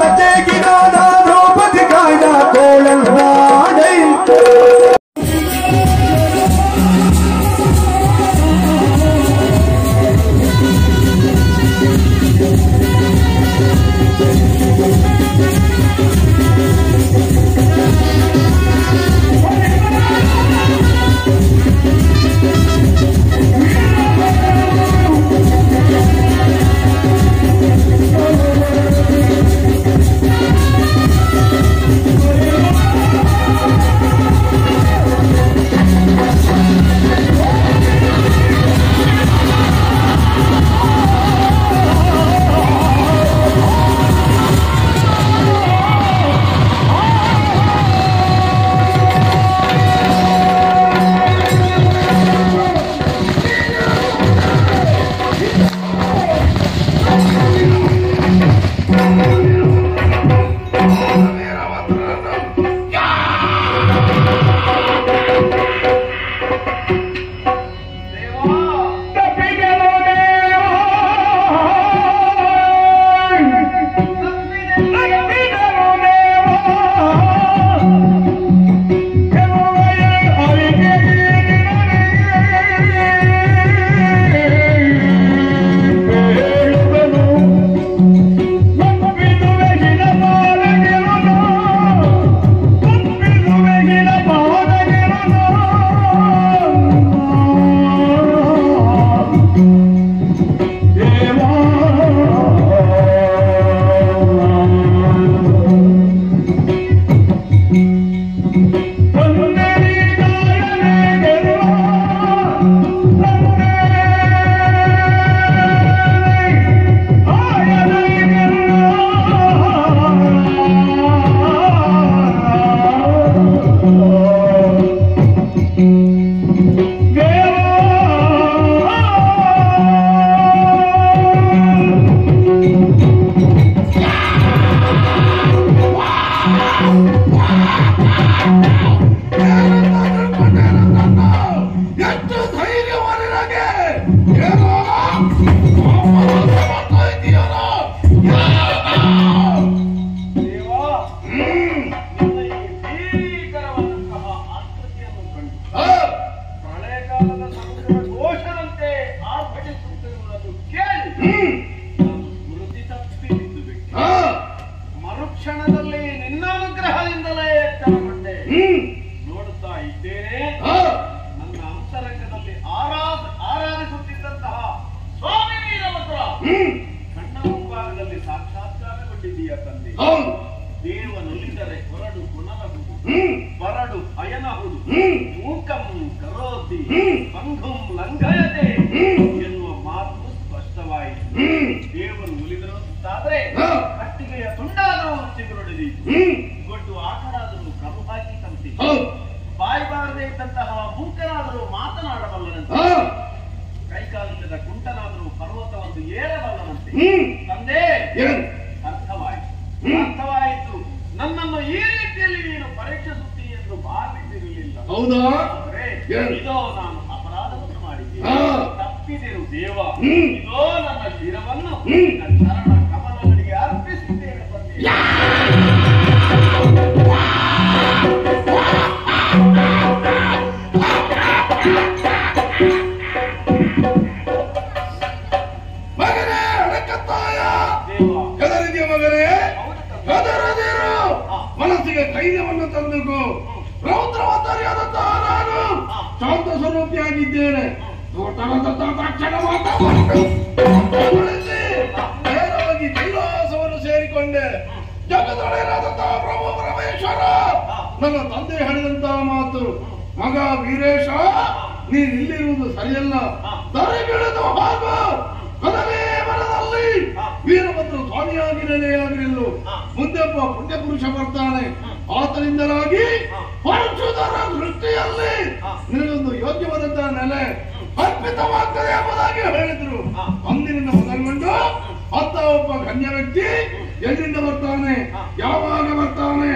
ಲತೆಗಿನಾದ ದ್ರೌಪದಿ ಕಾಯ್ದ ಕೋಳಲ್ನಾಡೈ ಮರುಕ್ಷಣದಲ್ಲಿ ನಿನ್ನಾನುಗ್ರಹದಿಂದಲೇ ಎಚ್ಚರಗೊಂಡೆ. ನೋಡುತ್ತಾ ಇದ್ದೇನೆ, ನನ್ನ ಅಂತರಂಗದಲ್ಲಿ ಆರಾಧಿಸುತ್ತಿದ್ದಂತಹ ಸ್ವಾಮಿ ವೀರಭದ್ರ ಕಣ್ಣ ಮುಂಭಾಗದಲ್ಲಿ ಸಾಕ್ಷಾತ್ಕಾರಗೊಂಡಿದ್ದೀಯ ತಂದೆ. ದೇವನಲ್ಲಿದ್ದರೆ ಹೊರಡು ಪುನರಹುದು, ಬರಡು ಅಯನಹುದು, ಮೂಕಂ ಕರೋತಿ ಬಂಧುಂ ಲಂಘಯತೆ ಎನ್ನುವ ಮಾತು ಸ್ಪಷ್ಟವಾಯಿತು. ದೇವರು ಉಳಿದಿರುತ್ತಾದ್ರೆ ಕಟ್ಟಿಗೆಯ ತುಂಡಾದರೂ ಚಿಗುರೊಡೆದೀತು, ಗೊಡ್ಡು ಆಕಡಾದರೂ ಕರು ಹಾಕಿ ತಂತಿತ್ತು, ಬಾಯಿ ಬಾರದೆ ಇದ್ದಂತಹ ಮೂಕನಾದರೂ ಮಾತನಾಡಬಲ್ಲನಂತೆ, ಕೈಕಾಲಿಲ್ಲದ ಕುಂಟನಾದರೂ ಪರ್ವತವನ್ನು ಏರಬಲ್ಲನಂತೆ. ತಂದೆ, ಅರ್ಥವಾಯಿತು. ನನ್ನನ್ನು ಈ ರೀತಿಯಲ್ಲಿ ನೀನು ಪರೀಕ್ಷಿಸುತ್ತೀ ಎಂದು ಭಾವಿಸಿರಲಿಲ್ಲ. ಹೌದಾ? ಇದೋ ನಾನು ಅಪರಾಧವನ್ನು ಮಾಡಿದ್ದೇನೆ, ತಪ್ಪಿದೆನು ದೇವ. ಇದೋ ನನ್ನ ಶಿರವನ್ನು ಚರಣ ಕಮಲಗಳಿಗೆ ಅರ್ಪಿಸಿದ್ದೇನೆ ತಂದೆ. ಮಗನೇ ಅಡಕತ್ತಾಯ, ಹೆದರಿದೆಯ ಮಗನೇ? ಹೆದರದಿರು, ಮನಸ್ಸಿಗೆ ಧೈರ್ಯವನ್ನು ತಂದುಕೋ. ರೌದ್ರವತರಿಯಾದಂತಹ ನಾನು ಶಾಂತ ಸ್ವರೂಪಿಯಾಗಿದ್ದೇನೆ. ತಕ್ಷಣ ನೇರವಾಗಿ ಕೈಲಾಸವನ್ನು ಸೇರಿಕೊಂಡೆ. ಜಗದೊಡೆಯರಾದಂತಹ ಪ್ರಭು ಪರಮೇಶ್ವರ ನನ್ನ ತಂದೆ ಹೇಳಿದಂತಹ ಮಾತು, ಮಗ ವೀರೇಶ, ನೀನ್ ಇಲ್ಲಿರುವುದು ಸರಿಯಲ್ಲ, ದರೆಗಿಳಿದು ಹೋಗು. ಕದವೇ ಮರದಲ್ಲಿ ವೀರಭದ್ರ ಸ್ವಾಮಿಯಾಗಿರಲೇ ಆಗಿರಲು ಮುಂದೆ ಒಬ್ಬ ಪುಣ್ಯ ಪುರುಷ ಬರ್ತಾನೆ. ಆತನಿಂದಲಾಗಿ ಪರಶುಧರ ದೃಷ್ಟಿಯಲ್ಲಿ ನಿನಗೊಂದು ಯೋಗ್ಯವಾದಂತಹ ನೆಲೆ ಅರ್ಪಿತವಾಗ್ತದೆ ಎಂಬುದಾಗಿ ಹೇಳಿದ್ರು. ಅಂದಿನಿಂದ ಮೊದಲುಗೊಂಡು ಅತ್ತ ಒಬ್ಬ ಗಣ್ಯ ವ್ಯಕ್ತಿ ಎಲ್ಲಿಂದ ಬರ್ತಾನೆ, ಯಾವಾಗ ಬರ್ತಾನೆ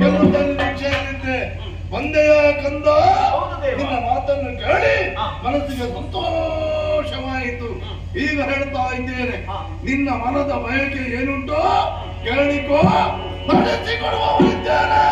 ಎನ್ನುವುದನ್ನು ನಿರೀಕ್ಷೆಯಲ್ಲಿದ್ದೆ. ಒಂದೆಯ ಕಂದ, ನಿನ್ನ ಮಾತನ್ನು ಕೇಳಿ ಮನಸ್ಸಿಗೆ ಸಂತೋಷವಾಯಿತು. ಆಯಿತು. ಈಗ ಹೇಳ್ತಾ ಇದ್ದೇನೆ, ನಿನ್ನ ಮನದ ಬಯಕೆ ಏನುಂಟೋ ಕೇಳಿಕೋ, ನಡೆಸಿಕೊಡುವವರಿದ್ದೇನೆ.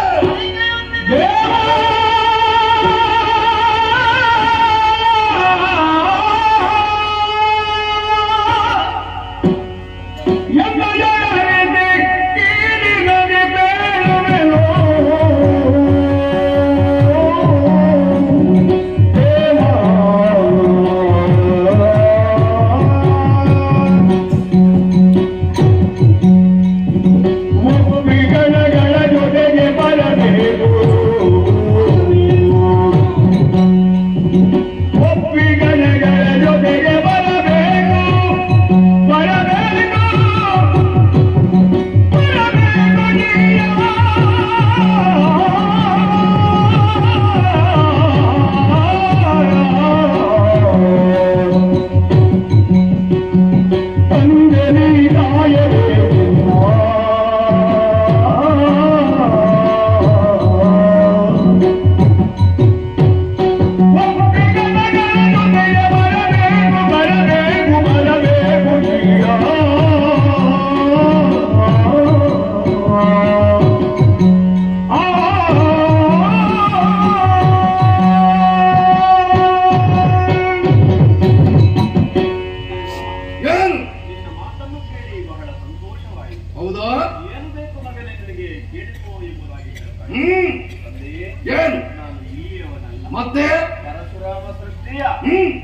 ಮತ್ತೆ ಪರಶುರಾಮ ಸೃಷ್ಟಿಯ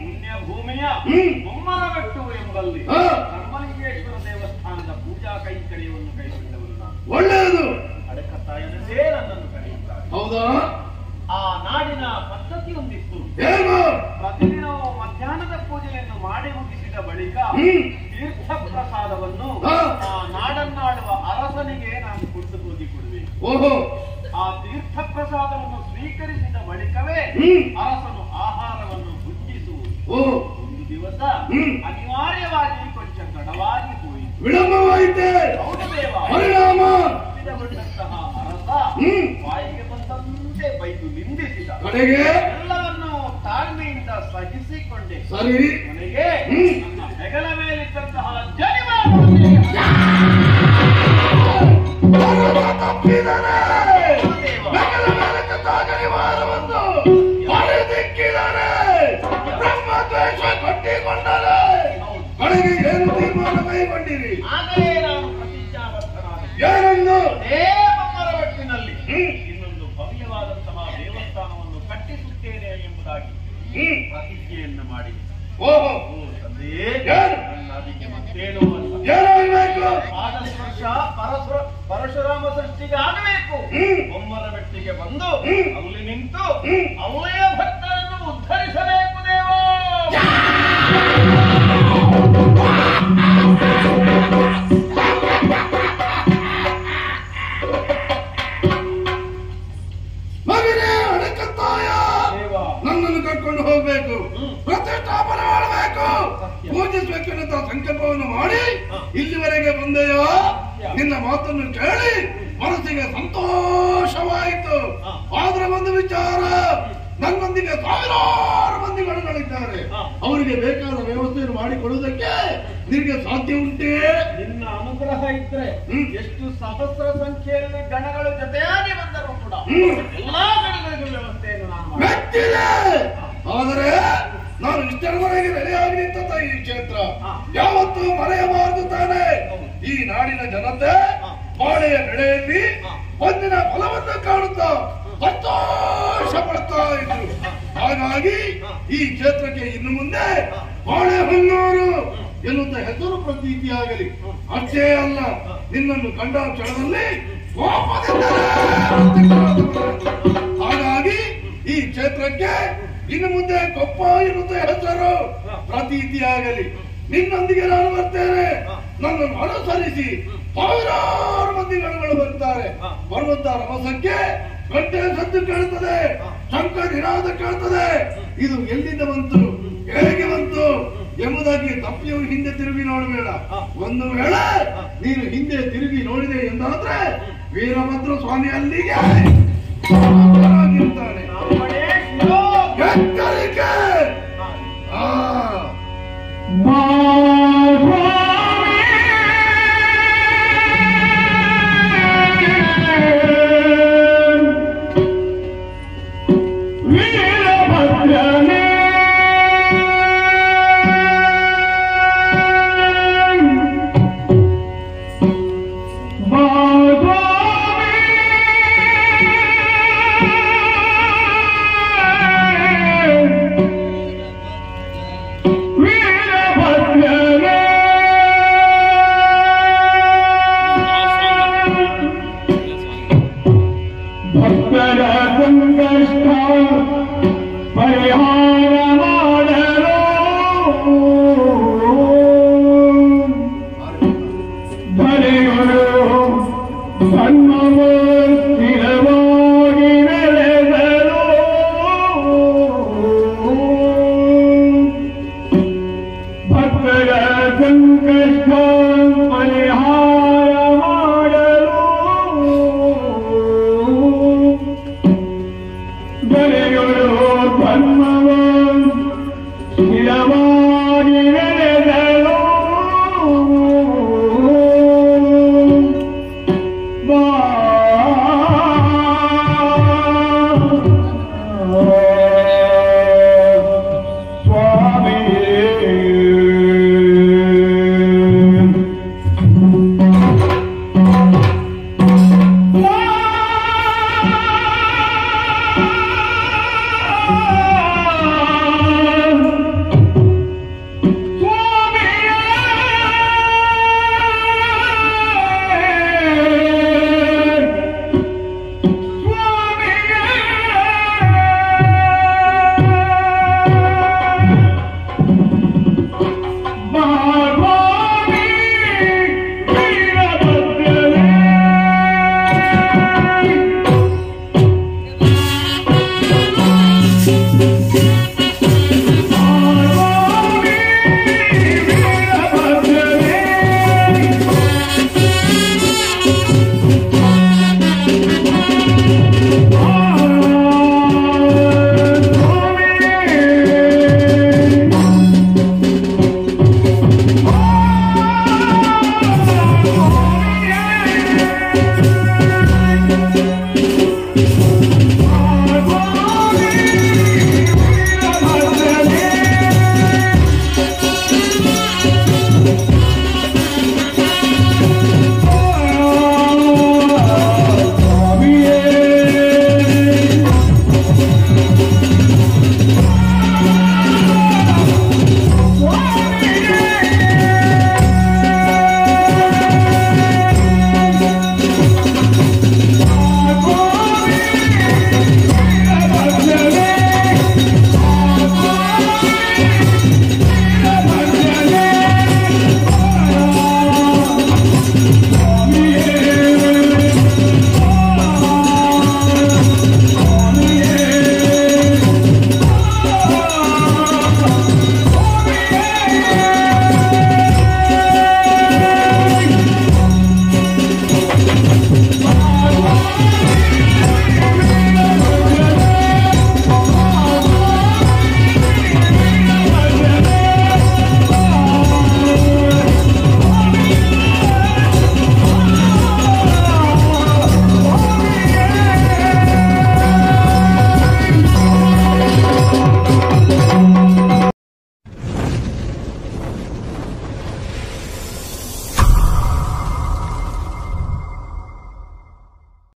ಪುಣ್ಯ ಭೂಮಿಯ ಬೊಮ್ಮರಗಟ್ಟು ಎಂಬಲ್ಲಿ ಧರ್ಮಲಿಂಗೇಶ್ವರ ದೇವಸ್ಥಾನದ ಪೂಜಾ ಕೈಂಕರ್ಯವನ್ನು ಕೈಗೊಂಡವರು ನಾನು. ಒಳ್ಳೆಯದು. ಅಡಕತ್ತಾಯನದೇ ನನ್ನನ್ನು ಕರೆಯುತ್ತಾರೆ. ಹೌದಾ? ಆ ನಾಡಿನ ಪದ್ಧತಿ ಒಂದಿತ್ತು. ಏನು? ಪ್ರತಿದಿನವೂ ಮಧ್ಯಾಹ್ನದ ಪೂಜೆಯನ್ನು ಮಾಡಿ ಮುಗಿಸಿದ ಬಳಿಕ ತೀರ್ಥ ಪ್ರಸಾದವನ್ನು ಆ ನಾಡನ್ನಾಡುವ ಅರಸನಿಗೆ ನಾನು ಕೊಟ್ಟು ಹೋಗಿ ಕೊಡಬೇಕು. ಓಹೋ. ಆ ತೀರ್ಥ ಪ್ರಸಾದವನ್ನು ಸ್ವೀಕರಿಸಿದ ಬಳಿಕವೇ ಅರಸನು ಆಹಾರವನ್ನು ಭುಂಜಿಸುವುದು. ಒಂದು ದಿವಸ ಅನಿವಾರ್ಯವಾಗಿ ಕೊಂಚ ತಡವಾಗಿ ಹೋಯಿತು. ವಿಳಂಬವಾಯಿತೆ. ಹೌದು ದೇವ. ಪರಿಣಾಮ ಸಿದ್ಧಗೊಂಡಂತಹ ಅರಸ ಬಾಯಿಗೆ ಬಂದಂತೆ ಬೈದು ನಿಂದಿಸಿದ. ಕಡೆಗೆ ಎಲ್ಲವನ್ನು ತಾಳ್ಮೆಯಿಂದ ಸಹಿಸಿಕೊಂಡೆ. ಸರಿ. ಕೊನೆಗೆ ನನ್ನ ಹೆಗಲ ಮೇಲಿದ್ದಂತಹ ಜನಿವಾರ ತಪ್ಪಿದ್ದಾನೆ. ಬ್ರಹ್ಮದ್ವೇಷ ಕಟ್ಟಿಕೊಂಡರೆ ಕಡೆಗೆ ಏನು ತೀರ್ಮಾನ ಕೈಗೊಂಡಿರಿ? ಆಗಲೇ ನಾನು ಪ್ರತಿಜ್ಞಾಬದ್ಧನಾದೆ. ಏನನ್ನು? ಬೊಮ್ಮರಗಟ್ಟಿನಲ್ಲಿ ಇನ್ನೊಂದು ಭವ್ಯವಾದಂತಹ ದೇವಸ್ಥಾನವನ್ನು ಕಟ್ಟಿಸುತ್ತೇನೆ ಎಂಬುದಾಗಿ ಪ್ರತಿಜ್ಞೆಯನ್ನು ಮಾಡಿ. ಓಹೋ. ತಂದೆಯೇ, ನನ್ನ ಅದಕ್ಕೆ ಮತ್ತೇನೋ ಅಲ್ಲ. ಏನಾಗಬೇಕು? ಪಾದಸ್ಪರ್ಶ ಪರಶುರಾಮ ಸೃಷ್ಟಿಗೆ ಆಗಬೇಕು. ಬೊಮ್ಮರಗಟ್ಟಿಗೆ ಬಂದು ಅಲ್ಲಿ ನಿಂತು ಅವಳೆಯ ಭಕ್ತರನ್ನು ಉದ್ಧರಿಸಬೇಕು ದೇವ. ಮಗನೇ ಅಡಕತ್ತಾಯ, ನನ್ನನ್ನು ಕರ್ಕೊಂಡು ಹೋಗ್ಬೇಕು, ಪ್ರತಿಷ್ಠಾಪನೆ ಮಾಡಬೇಕು, ಪೂಜಿಸಬೇಕೆನ್ನುತ್ತ ಸಂಕಲ್ಪವನ್ನು ಮಾಡಿ ಇಲ್ಲಿವರೆಗೆ ಬಂದೆಯೋ. ನಿನ್ನ ಮಾತನ್ನು ಕೇಳಿ ಮನಸ್ಸಿಗೆ ಸಂತೋಷವಾಯಿತು. ಆದ್ರೆ ಒಂದು ವಿಚಾರ, ನನ್ನೊಂದಿಗೆ ಸಾವಿರಾರು ಮಂದಿ ಗಣಗಳಿದ್ದಾರೆ. ಅವರಿಗೆ ಬೇಕಾದ ವ್ಯವಸ್ಥೆಯನ್ನು ಮಾಡಿಕೊಡುವುದಕ್ಕೆ ನಿನಗೆ ಸಾಧ್ಯ ಉಂಟೇ? ನಿನ್ನ ಅನುಗ್ರಹ ಇದ್ರೆ ಎಷ್ಟು ಸಹಸ್ರ ಸಂಖ್ಯೆಯಲ್ಲಿ ಗಣಗಳು ಜೊತೆಯಾಗಿ ಬಂದರೂ ಕೂಡ ಎಲ್ಲಾ ಗಣಗಳಿಗೂ ವ್ಯವಸ್ಥೆಯನ್ನು ನಾನು ಮೆಚ್ಚಿದೆ. ಆದರೆ ನಾನು ಇಷ್ಟರವರೆಗೆ ನೆಲೆಯಾಗಿ ನಿಂತ ಈ ಕ್ಷೇತ್ರ ಯಾವತ್ತೂ ಮರೆಯಬಾರದು ತಾನೆ. ಈ ನಾಡಿನ ಜನತೆ ಬಾಳೆಯ ಬೆಳೆಯಲ್ಲಿ ಒಂದಿನ ಫಲವನ್ನು ಕಾಣುತ್ತಾ ಸಂತೋಷ ಪಡ್ತಾ ಇದ್ರು. ಹಾಗಾಗಿ ಈ ಕ್ಷೇತ್ರಕ್ಕೆ ಇನ್ನು ಮುಂದೆ ಬಾಳೆ ಹೊನ್ನೂರು ಎನ್ನುತ್ತ ಹೆಸರು ಪ್ರತೀತಿಯಾಗಲಿ. ಅಷ್ಟೇ ಅಲ್ಲ, ನಿನ್ನನ್ನು ಕಂಡ ಕ್ಷಣದಲ್ಲಿ ಹಾಗಾಗಿ ಈ ಕ್ಷೇತ್ರಕ್ಕೆ ಇನ್ನು ಮುಂದೆ ಕೊಪ್ಪ ಎನ್ನುತ್ತ ಹೆಸರು ಪ್ರತೀತಿಯಾಗಲಿ. ನಿನ್ನೊಂದಿಗೆ ನಾನು ಬರ್ತೇನೆ. ನನ್ನನ್ನು ಅನುಸರಿಸಿ ಸಾವಿರಾರು ಮಂದಿ ಗಣಗಳು ಬರ್ತಾರೆ. ಬರುವಂತ ರಭಸಕ್ಕೆ ಗಂಟೆ ಸದ್ದು ಕೇಳುತ್ತದೆ, ಶಂಕ ನಿನಾದ ಕೇಳುತ್ತದೆ. ಇದು ಎಲ್ಲಿಂದ ಬಂತು, ಹೇಗೆ ಬಂತು ಎಂಬುದಾಗಿ ತಪ್ಪಿಯು ಹಿಂದೆ ತಿರುಗಿ ನೋಡಬೇಡ. ಒಂದು ವೇಳೆ ನೀನು ಹಿಂದೆ ತಿರುಗಿ ನೋಡಿದೆ ಎಂದಾದ್ರೆ ವೀರಭದ್ರ ಸ್ವಾಮಿ ಅಲ್ಲಿಗೆ ಇರ್ತಾನೆ. ಎಚ್ಚರಿಕೆ.